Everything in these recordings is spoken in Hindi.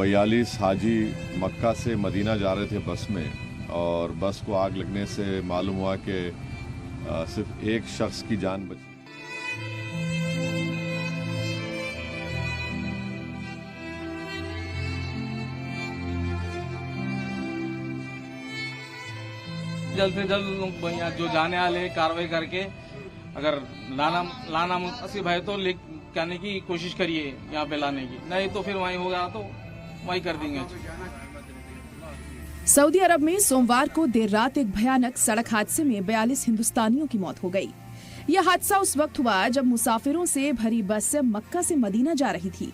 42 हाजी मक्का से मदीना जा रहे थे बस में, और बस को आग लगने से मालूम हुआ कि सिर्फ एक शख्स की जान बची। जल्द से जल्द यहाँ जो जाने वाले कार्रवाई करके अगर लाना मुनासिब है तो कहने की कोशिश करिए, यहाँ पे लाने की, नहीं तो फिर वहीं होगा तो वहीं कर देंगे। सऊदी अरब में सोमवार को देर रात एक भयानक सड़क हादसे में 42 हिंदुस्तानियों की मौत हो गई। यह हादसा उस वक्त हुआ जब मुसाफिरों से भरी बस मक्का से मदीना जा रही थी।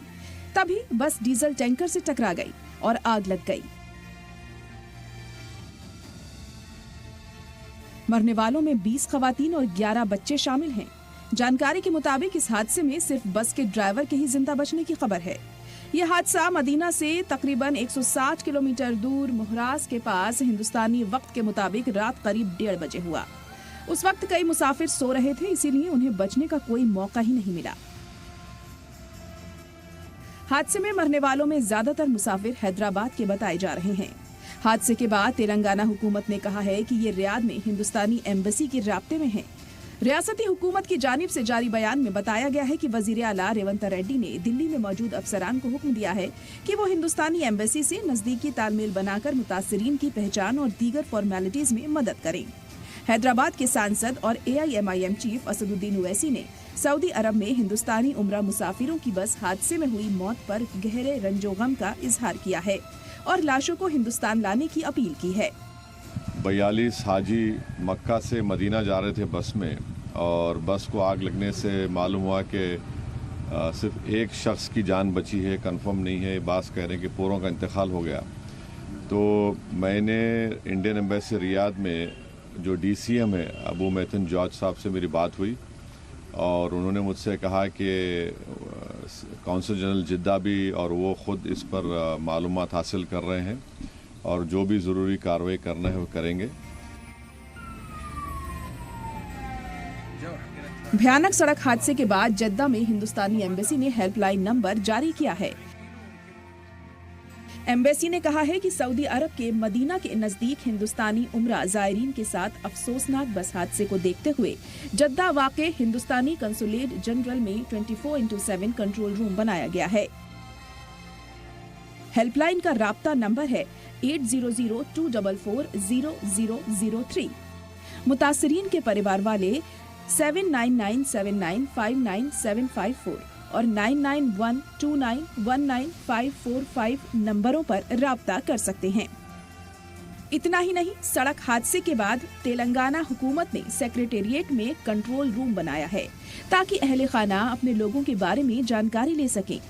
तभी बस डीजल टैंकर से टकरा गई और आग लग गई। मरने वालों में 20 खवातीन और 11 बच्चे शामिल हैं। जानकारी के मुताबिक इस हादसे में सिर्फ बस के ड्राइवर के ही जिंदा बचने की खबर है। यह हादसा मदीना से तकरीबन 160 किलोमीटर दूर मुहरास के पास हिंदुस्तानी वक्त के मुताबिक रात करीब 1:30 बजे हुआ। उस वक्त कई मुसाफिर सो रहे थे, इसीलिए उन्हें बचने का कोई मौका ही नहीं मिला। हादसे में मरने वालों में ज्यादातर मुसाफिर हैदराबाद के बताए जा रहे हैं। हादसे के बाद तेलंगाना हुकूमत ने कहा है कि ये रियाद में हिंदुस्तानी एम्बेसी के राब्ते में है। रियासती हुकूमत की जानिब से जारी बयान में बताया गया है कि वजीर आला रेवंत रेड्डी ने दिल्ली में मौजूद अफसरान को हुक्म दिया है कि वो हिंदुस्तानी एम्बेसी से नजदीकी तालमेल बनाकर मुतासिरीन की पहचान और दीगर फॉर्मेलिटीज में मदद करें। हैदराबाद के सांसद और AIMIM चीफ असदुद्दीन ओवैसी ने सऊदी अरब में हिंदुस्तानी उम्रा मुसाफिरों की बस हादसे में हुई मौत पर गहरे रंजोगम का इजहार किया है और लाशों को हिंदुस्तान लाने की अपील की है। 42 हाजी मक्का से मदीना जा रहे थे बस में, और बस को आग लगने से मालूम हुआ कि सिर्फ एक शख्स की जान बची है। कंफर्म नहीं है, बास कह रहे हैं कि पूरों का इंतकाल हो गया। तो मैंने इंडियन एम्बेसी रियाद में जो DCM है अबू मैथन जॉर्ज साहब से मेरी बात हुई, और उन्होंने मुझसे कहा कि कौंसल जनरल जिद्दा भी और वो ख़ुद इस पर मालूमात हासिल कर रहे हैं, और जो भी ज़रूरी कार्रवाई करना है वो करेंगे। भयानक सड़क हादसे के बाद जद्दा में हिंदुस्तानी एम्बेसी ने हेल्पलाइन नंबर जारी किया है। एम्बेसी ने कहा है कि सऊदी अरब के मदीना के नजदीक हिंदुस्तानी उम्रा जायरीन के साथ अफसोसनाक बस हादसे को देखते हुए जद्दा वाक़े हिंदुस्तानी कंसुलेट जनरल में 24/7 कंट्रोल रूम बनाया गया है। हेल्पलाइन का राब्ता नंबर है 800-244-0003। मुतासिरीन के परिवार वाले 7997959754 और 9912919545 नंबरों पर राब्ता कर सकते हैं। इतना ही नहीं, सड़क हादसे के बाद तेलंगाना हुकूमत ने सेक्रेटेरिएट में कंट्रोल रूम बनाया है ताकि अहले खाना अपने लोगों के बारे में जानकारी ले सकें।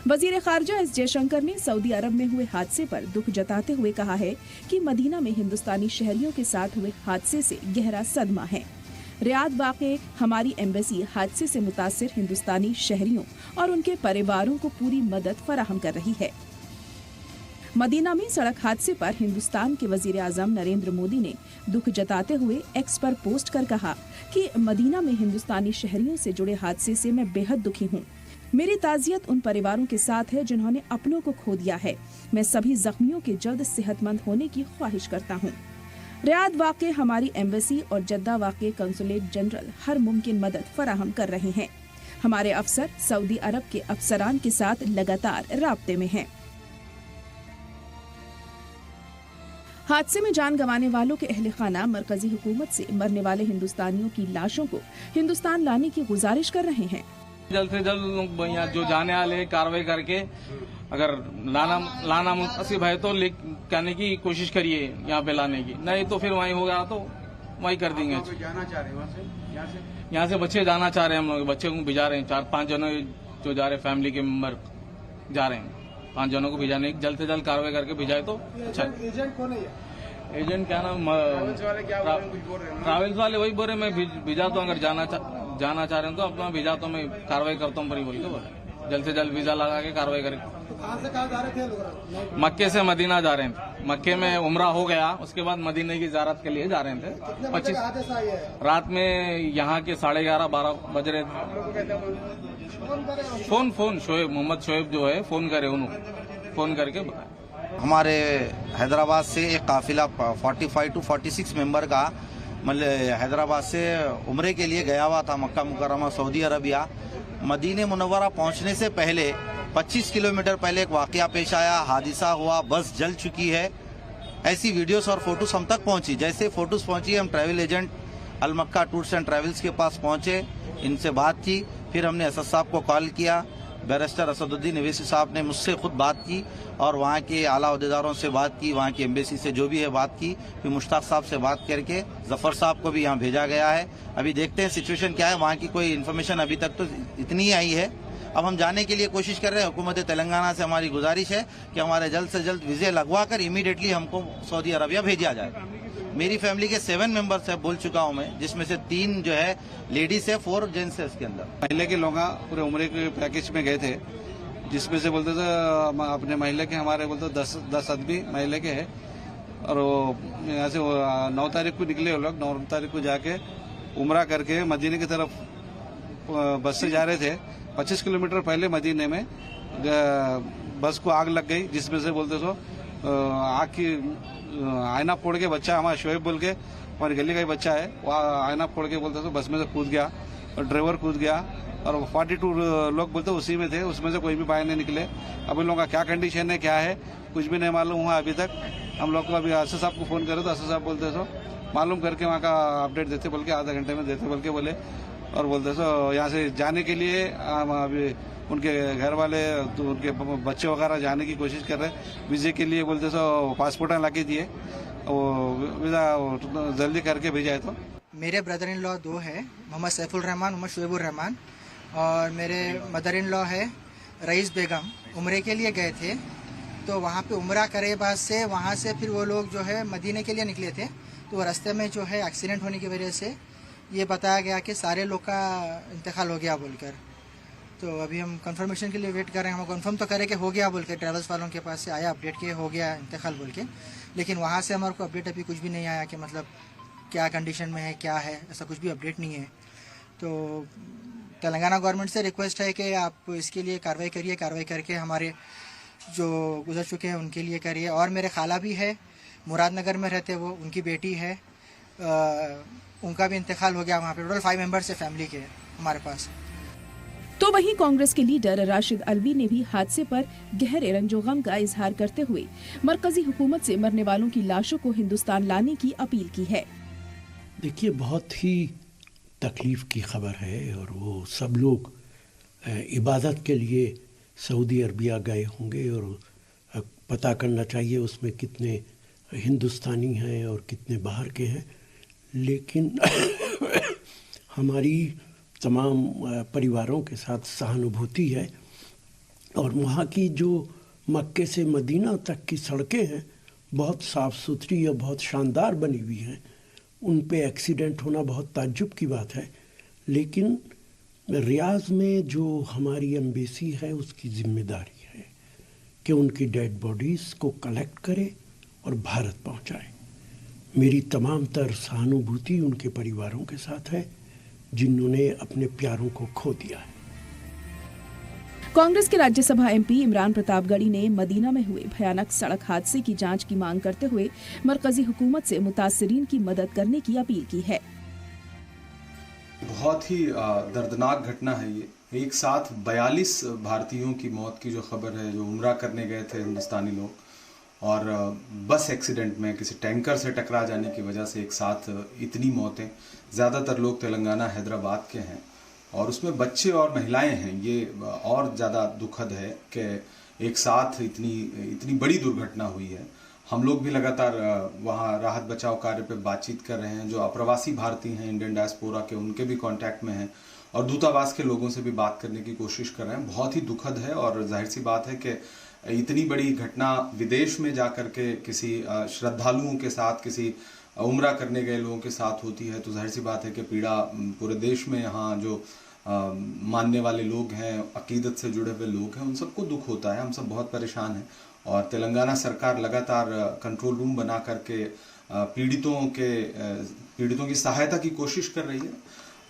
वजीर खारजा S जयशंकर ने सऊदी अरब में हुए हादसे पर दुख जताते हुए कहा है कि मदीना में हिंदुस्तानी शहरियों के साथ हुए हादसे से गहरा सदमा है। रियाद वाक़े हमारी एम्बेसी हादसे से मुतासिर हिंदुस्तानी शहरियों और उनके परिवारों को पूरी मदद फराहम कर रही है। मदीना में सड़क हादसे पर हिंदुस्तान के वजीर आज़म नरेंद्र मोदी ने दुख जताते हुए X पर पोस्ट कर कहा कि मदीना में हिंदुस्तानी शहरियों से जुड़े हादसे से मैं बेहद दुखी हूँ। मेरी ताज़ियत उन परिवारों के साथ है जिन्होंने अपनों को खो दिया है। मैं सभी जख्मियों के जल्द सेहतमंद होने की ख्वाहिश करता हूँ। रियाद वाक़े हमारी एम्बेसी और जद्दा वाक़े कंसुलेट जनरल हर मुमकिन मदद फराहम कर रहे हैं। हमारे अफसर सऊदी अरब के अफसरान के साथ लगातार राब्ते में हैं। हादसे में जान गंवाने वालों के अहले खाना मरकजी हुकूमत से मरने वाले हिंदुस्तानियों की लाशों को हिंदुस्तान लाने की गुजारिश कर रहे हैं। जल्द से जल्द यहाँ जो जाने वाले कार्रवाई करके अगर लाना मुनासिब है तो कहने की कोशिश करिए, यहाँ पे लाने की, नहीं तो फिर वहीं होगा तो वहीं कर देंगे। यहाँ से बच्चे जाना चाह रहे हैं, हम लोग बच्चे को भिजा रहे हैं। 4-5 जनों जो जा रहे हैं, फैमिली के मेंबर जा रहे हैं, 5 जनों को भिजाने, जल्द से जल्द कार्रवाई करके भिजाए तो अच्छा। एजेंट कौन है? एजेंट क्या नाम, ट्रैवल्स वाले वही बोल रहे, मैं भिजा तो अगर जाना चाह रहे हैं तो अपना भिजा तो मैं कार्रवाई करता हूँ बोल के बोले। जल्द से जल्द वीजा लगा के कार्रवाई करें। कहाँ से कहाँ जा रहे थे लोग? मक्के से मदीना जा रहे थे। मक्के में उम्रा हो गया, उसके बाद मदीने की ज़ियारत के लिए जा रहे थे। 25 रात में यहाँ के 11:30-12 बज रहे थे। फोन शोएब मोहम्मद शोएब जो है फोन करे उन्होंने फोन करके बताया। हमारे हैदराबाद से एक काफिला 45 टू 46 मेंबर का मतलब हैदराबाद से उम्रे के लिए गया हुआ था मक्का मुकर्रमा सऊदी अरबिया। मदीने मुनव्वरा पहुंचने से पहले 25 किलोमीटर पहले एक वाकया पेश आया, हादसा हुआ, बस जल चुकी है। ऐसी वीडियोस और फोटोस हम तक पहुंची। जैसे फोटोस पहुंची हम travel agent Al Makkah Tours and Travels के पास पहुंचे, इनसे बात की। फिर हमने असद साहब को कॉल किया, बैरिस्टर असदुद्दीन अवैसी साहब ने मुझसे खुद बात की और वहाँ के आला अहदेदारों से बात की, वहाँ की एम्बेसी से जो भी है बात की। फिर मुश्ताक साहब से बात करके जफर साहब को भी यहाँ भेजा गया है। अभी देखते हैं सिचुएशन क्या है। वहाँ की कोई इन्फॉर्मेशन अभी तक तो इतनी ही आई है। अब हम जाने के लिए कोशिश कर रहे हैं। हुकूमत तेलंगाना से हमारी गुजारिश है कि हमारे जल्द से जल्द वीजे लगवा कर इमीडिएटली हमको सऊदी अरबिया भेजा जाए। मेरी फैमिली के 7 मेंबर्स है, बोल चुका हूं मैं, जिसमें से 3 जो है लेडीज है, 4 जेंट्स है इसके अंदर। महीने के लोग पूरे उम्र के पैकेज में गए थे, जिसमें से बोलते थे अपने महीने के हमारे बोलते 10 आदमी महीने के है। और वो यहाँ से 9 तारीख को निकले वो लोग। 9 तारीख को जाके उम्रा करके मदीने की तरफ बस से जा रहे थे। 25 किलोमीटर पहले मदीने में बस को आग लग गई, जिसमें से बोलते सो आग की आईना फोड़ के बच्चा हमारा शोएब बोल के हमारी गली का ही बच्चा है, वहाँ आईना फोड़ के बोलते सो बस में से कूद गया और ड्राइवर कूद गया और 42 लोग बोलते उसी में थे, उसमें से कोई भी बाहर नहीं निकले। अब इन लोगों का क्या कंडीशन है, क्या है, कुछ भी नहीं मालूम हुआ अभी तक। हम लोग को अभी असद साहब को फोन करे तो असद साहब बोलते सो मालूम करके वहाँ का अपडेट देते बोल के, आधा घंटे में देते बोल के बोले। और बोलते सो यहाँ से जाने के लिए अभी उनके घर वाले तो उनके बच्चे वगैरह जाने की कोशिश कर रहे हैं। वीजे के लिए बोलते सो पासपोर्ट ला के दिए, वो वीज़ा जल्दी करके भेजा है। तो मेरे ब्रदर इन लॉ 2 है, मोहम्मद सैफुल रहमान, मोहम्मद शोएबुर रहमान, और मेरे मदर इन लॉ है रईस बेगम। उम्रे के लिए गए थे, तो वहाँ पे उम्रा करे बाद से वहाँ से फिर वो लोग जो है मदीने के लिए निकले थे। तो रास्ते में जो है एक्सीडेंट होने की वजह से ये बताया गया कि सारे लोग का इंतकाल हो गया बोलकर। तो अभी हम कंफर्मेशन के लिए वेट कर रहे हैं। हम कंफर्म तो करें कि हो गया बोल के, ट्रैवल्स वालों के पास से आया अपडेट कि हो गया इंतकाल बोल के, लेकिन वहाँ से हमारे को अपडेट अभी कुछ भी नहीं आया कि मतलब क्या कंडीशन में है, क्या है, ऐसा कुछ भी अपडेट नहीं है। तो तेलंगाना गवर्नमेंट से रिक्वेस्ट है कि आप इसके लिए कार्रवाई करिए, कार्रवाई करके हमारे जो गुजर चुके हैं उनके लिए करिए। और मेरे खाला भी है, मुरादनगर में रहते वो, उनकी बेटी है, उनका भी इंतकाल हो गया वहाँ पे। टोटल 5 मेंबर्स है फैमिली के हमारे पास। तो वहीं कांग्रेस के लीडर राशिद अलवी ने भी हादसे पर गहरे रंजो गम का इजहार करते हुए मरकजी हुकूमत से मरने वालों की लाशों को हिंदुस्तान लाने की अपील की है। देखिए, बहुत ही तकलीफ की खबर है और वो सब लोग इबादत के लिए सऊदी अरबिया गए होंगे और पता करना चाहिए उसमें कितने हिंदुस्तानी हैं और कितने बाहर के हैं। लेकिन हमारी तमाम परिवारों के साथ सहानुभूति है। और वहाँ की जो मक्के से मदीना तक की सड़कें हैं बहुत साफ़ सुथरी और बहुत शानदार बनी हुई हैं। उन पे एक्सीडेंट होना बहुत ताज्जुब की बात है। लेकिन रियाज में जो हमारी एम्बेसी है उसकी जिम्मेदारी है कि उनकी डेड बॉडीज़ को कलेक्ट करे और भारत पहुँचाए। मेरी तमाम तर सहानुभूति उनके परिवारों के साथ है जिन्होंने अपने प्यारों को खो दिया है। कांग्रेस के राज्यसभा एमपी इमरान प्रतापगढ़ी ने मदीना में हुए भयानक सड़क हादसे की जांच की मांग करते हुए मरकजी हुकूमत से मुतासिरीन की मदद करने की अपील की है। बहुत ही दर्दनाक घटना है ये। एक साथ 42 भारतीयों की मौत की जो खबर है, जो उम्रा करने गए थे हिंदुस्तानी लोग और बस एक्सीडेंट में किसी टैंकर से टकरा जाने की वजह से एक साथ इतनी मौतें। ज़्यादातर लोग तेलंगाना हैदराबाद के हैं और उसमें बच्चे और महिलाएं हैं। ये और ज़्यादा दुखद है कि एक साथ इतनी बड़ी दुर्घटना हुई है। हम लोग भी लगातार वहाँ राहत बचाव कार्य पे बातचीत कर रहे हैं। जो अप्रवासी भारतीय हैं इंडियन डायस्पोरा के, उनके भी कांटेक्ट में हैं और दूतावास के लोगों से भी बात करने की कोशिश कर रहे हैं। बहुत ही दुखद है और जाहिर सी बात है कि इतनी बड़ी घटना विदेश में जाकर के किसी श्रद्धालुओं के साथ, किसी उम्रा करने गए लोगों के साथ होती है तो जाहिर सी बात है कि पीड़ा पूरे देश में यहाँ जो मानने वाले लोग हैं, अकीदत से जुड़े हुए लोग हैं, उन सबको दुख होता है। हम सब बहुत परेशान हैं और तेलंगाना सरकार लगातार कंट्रोल रूम बना करके पीड़ितों की सहायता की कोशिश कर रही है।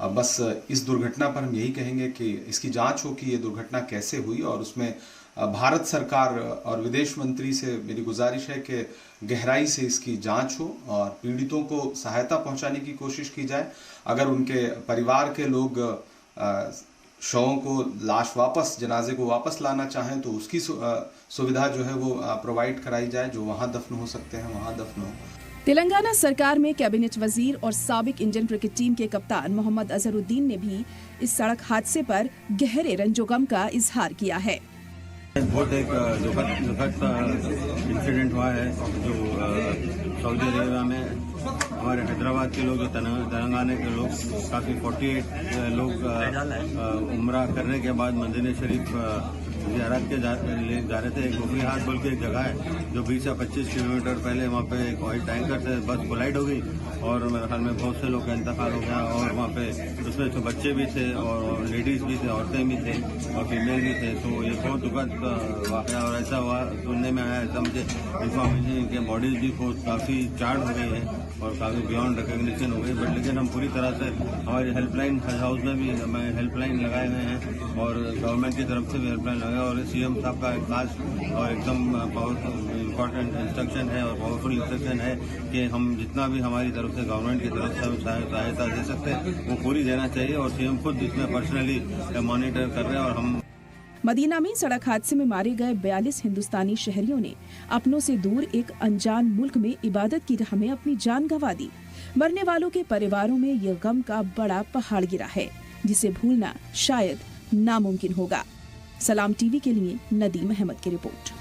बस इस दुर्घटना पर हम यही कहेंगे कि इसकी जांच हो कि ये दुर्घटना कैसे हुई, और उसमें भारत सरकार और विदेश मंत्री से मेरी गुजारिश है कि गहराई से इसकी जांच हो और पीड़ितों को सहायता पहुंचाने की कोशिश की जाए। अगर उनके परिवार के लोग शवों को, लाश वापस, जनाजे को वापस लाना चाहें तो उसकी सुविधा जो है वो प्रोवाइड कराई जाए, जो वहां दफन हो सकते हैं वहां दफन हो। तेलंगाना सरकार में कैबिनेट वजीर और साबिक इंडियन क्रिकेट टीम के कप्तान मोहम्मद अजहरुद्दीन ने भी इस सड़क हादसे पर गहरे रंजोगम का इजहार किया है। बहुत एक दुखद इंसिडेंट हुआ है जो सऊदी अरेबिया में हमारे हैदराबाद के लोग, तेलंगाना के लोग, काफ़ी 48 लोग उम्रा करने के बाद मदीना शरीफ ज़ियारत के जा रहे थे। एक गोफरी हाथ बोल के एक जगह है जो 20 से 25 किलोमीटर पहले वहाँ पे एक ऑयल टैंकर से बस कोलाइड हो गई और मेरे ख्याल में बहुत से लोग का इंतकाल हो गया। और वहाँ पे उसमें तो बच्चे भी थे और लेडीज़ भी थे, औरतें भी थे और फीमेल भी थे। तो ये बहुत दुखद वाक़या और ऐसा हुआ सुनने में आया, ऐसा मुझे इंफॉर्मेशन, इनके बॉडीज़ भी काफ़ी चार्ज हो गई है और काफ़ी बियॉन्ड रिकग्निशन हो गई। बट लेकिन हम पूरी तरह से हमारी हेल्पलाइन हज हाउस में भी हमें हेल्पलाइन लगाए हुए हैं और गवर्नमेंट की तरफ से भी हेल्पलाइन लगाए और सीएम साहब का एक खास और एकदम पावरफुल इम्पोर्टेंट इंस्ट्रक्शन है और पावरफुल इंस्ट्रक्शन है कि हम जितना भी हमारी तरफ से, गवर्नमेंट की तरफ से हम सहायता दे सकते हैं वो पूरी देना चाहिए और सीएम खुद इसमें पर्सनली मॉनिटर कर रहे हैं। और हम मदीना में सड़क हादसे में मारे गए 42 हिंदुस्तानी शहरियों ने अपनों से दूर एक अनजान मुल्क में इबादत की राह में अपनी जान गंवा दी। मरने वालों के परिवारों में यह गम का बड़ा पहाड़ गिरा है जिसे भूलना शायद नामुमकिन होगा। सलाम टीवी के लिए नदीम अहमद की रिपोर्ट।